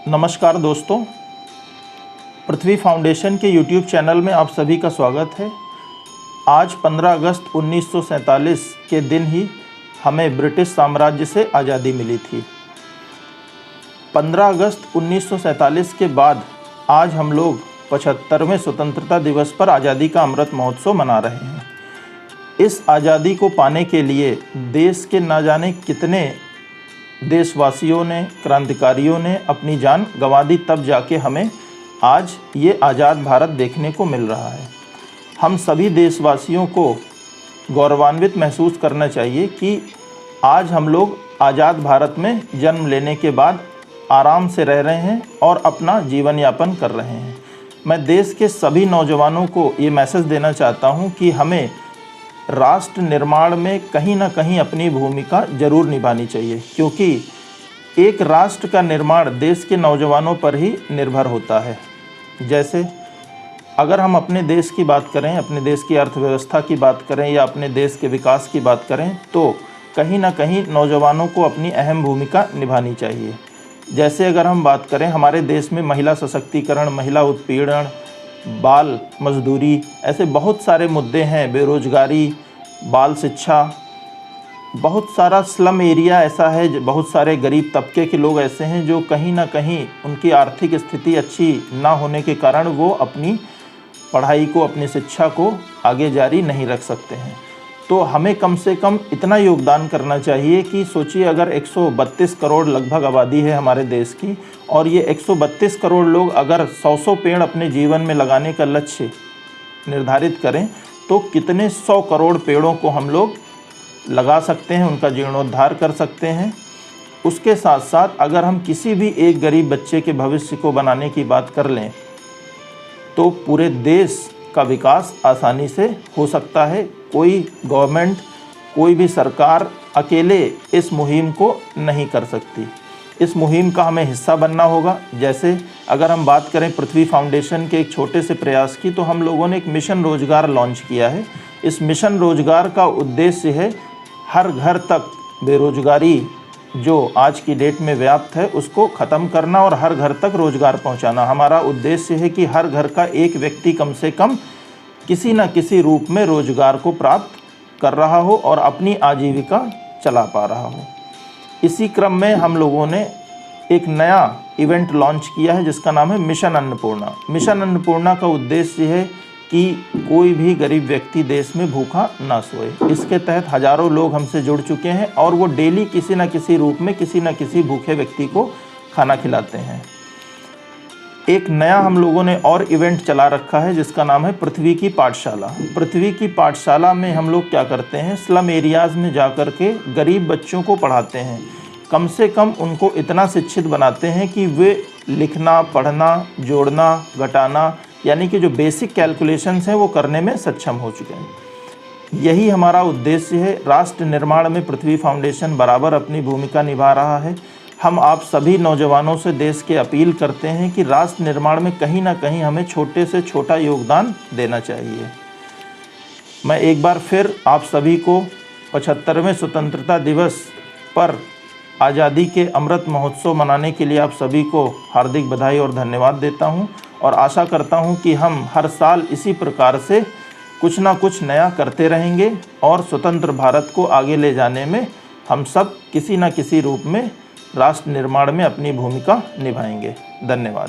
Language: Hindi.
नमस्कार दोस्तों, पृथ्वी फाउंडेशन के YouTube चैनल में आप सभी का स्वागत है। आज 15 अगस्त 1947 के दिन ही हमें ब्रिटिश साम्राज्य से आज़ादी मिली थी। 15 अगस्त 1947 के बाद आज हम लोग 75वें स्वतंत्रता दिवस पर आज़ादी का अमृत महोत्सव मना रहे हैं। इस आज़ादी को पाने के लिए देश के न जाने कितने देशवासियों ने, क्रांतिकारियों ने अपनी जान गंवा दी, तब जाके हमें आज ये आज़ाद भारत देखने को मिल रहा है। हम सभी देशवासियों को गौरवान्वित महसूस करना चाहिए कि आज हम लोग आज़ाद भारत में जन्म लेने के बाद आराम से रह रहे हैं और अपना जीवन यापन कर रहे हैं। मैं देश के सभी नौजवानों को ये मैसेज देना चाहता हूँ कि हमें राष्ट्र निर्माण में कहीं ना कहीं अपनी भूमिका ज़रूर निभानी चाहिए, क्योंकि एक राष्ट्र का निर्माण देश के नौजवानों पर ही निर्भर होता है। जैसे अगर हम अपने देश की बात करें, अपने देश की अर्थव्यवस्था की बात करें या अपने देश के विकास की बात करें, तो कहीं ना कहीं नौजवानों को अपनी अहम भूमिका निभानी चाहिए। जैसे अगर हम बात करें, हमारे देश में महिला सशक्तिकरण, महिला उत्पीड़न, बाल मजदूरी, ऐसे बहुत सारे मुद्दे हैं, बेरोजगारी, बाल शिक्षा, बहुत सारा स्लम एरिया ऐसा है, बहुत सारे गरीब तबके के लोग ऐसे हैं जो कहीं ना कहीं उनकी आर्थिक स्थिति अच्छी ना होने के कारण वो अपनी पढ़ाई को, अपनी शिक्षा को आगे जारी नहीं रख सकते हैं। तो हमें कम से कम इतना योगदान करना चाहिए कि सोचिए, अगर 132 करोड़ लगभग आबादी है हमारे देश की, और ये 132 करोड़ लोग अगर 100 पेड़ अपने जीवन में लगाने का लक्ष्य निर्धारित करें, तो कितने 100 करोड़ पेड़ों को हम लोग लगा सकते हैं, उनका जीर्णोद्धार कर सकते हैं। उसके साथ साथ अगर हम किसी भी एक गरीब बच्चे के भविष्य को बनाने की बात कर लें, तो पूरे देश का विकास आसानी से हो सकता है। कोई गवर्नमेंट, कोई भी सरकार अकेले इस मुहिम को नहीं कर सकती। इस मुहिम का हमें हिस्सा बनना होगा। जैसे अगर हम बात करें पृथ्वी फाउंडेशन के एक छोटे से प्रयास की, तो हम लोगों ने एक मिशन रोजगार लॉन्च किया है। इस मिशन रोजगार का उद्देश्य है हर घर तक बेरोजगारी जो आज की डेट में व्याप्त है उसको ख़त्म करना और हर घर तक रोजगार पहुंचाना। हमारा उद्देश्य है कि हर घर का एक व्यक्ति कम से कम किसी न किसी रूप में रोजगार को प्राप्त कर रहा हो और अपनी आजीविका चला पा रहा हो। इसी क्रम में हम लोगों ने एक नया इवेंट लॉन्च किया है जिसका नाम है मिशन अन्नपूर्णा। मिशन अन्नपूर्णा का उद्देश्य है कि कोई भी गरीब व्यक्ति देश में भूखा ना सोए। इसके तहत हज़ारों लोग हमसे जुड़ चुके हैं और वो डेली किसी न किसी रूप में किसी न किसी भूखे व्यक्ति को खाना खिलाते हैं। एक नया हम लोगों ने और इवेंट चला रखा है जिसका नाम है पृथ्वी की पाठशाला। पृथ्वी की पाठशाला में हम लोग क्या करते हैं, स्लम एरियाज़ में जा कर के गरीब बच्चों को पढ़ाते हैं। कम से कम उनको इतना शिक्षित बनाते हैं कि वे लिखना, पढ़ना, जोड़ना, घटाना, यानी कि जो बेसिक कैलकुलेशंस हैं वो करने में सक्षम हो चुके हैं। यही हमारा उद्देश्य है। राष्ट्र निर्माण में पृथ्वी फाउंडेशन बराबर अपनी भूमिका निभा रहा है। हम आप सभी नौजवानों से देश के अपील करते हैं कि राष्ट्र निर्माण में कहीं ना कहीं हमें छोटे से छोटा योगदान देना चाहिए। मैं एक बार फिर आप सभी को 75वें स्वतंत्रता दिवस पर आज़ादी के अमृत महोत्सव मनाने के लिए आप सभी को हार्दिक बधाई और धन्यवाद देता हूं, और आशा करता हूं कि हम हर साल इसी प्रकार से कुछ ना कुछ नया करते रहेंगे और स्वतंत्र भारत को आगे ले जाने में हम सब किसी न किसी रूप में राष्ट्र निर्माण में अपनी भूमिका निभाएंगे। धन्यवाद।